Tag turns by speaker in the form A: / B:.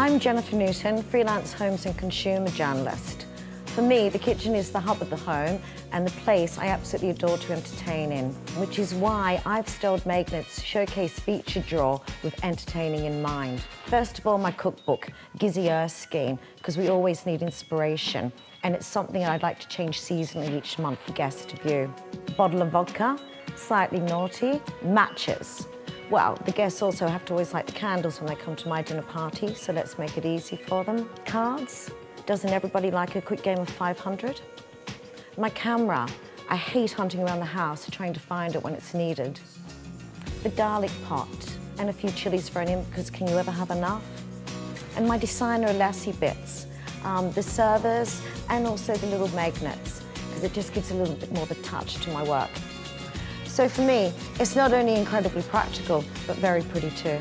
A: I'm Jennifer Newton, freelance homes and consumer journalist. For me, the kitchen is the hub of the home and the place I absolutely adore to entertain in, which is why I've styled Magnet's showcase feature drawer with entertaining in mind. First of all, my cookbook, Gizzy Erskine, because we always need inspiration, and it's something I'd like to change seasonally each month for guests to view. A bottle of vodka, Slightly Naughty, matches. Well, the guests also have to always light the candles when they come to my dinner party, so let's make it easy for them. Cards. Doesn't everybody like a quick game of 500? My camera. I hate hunting around the house trying to find it when it's needed. The garlic pot and a few chilies thrown in because can you ever have enough? And my designer Lassie bits, the servers and also the little magnets because it just gives a little bit more of a touch to my work. So for me, it's not only incredibly practical, but very pretty too.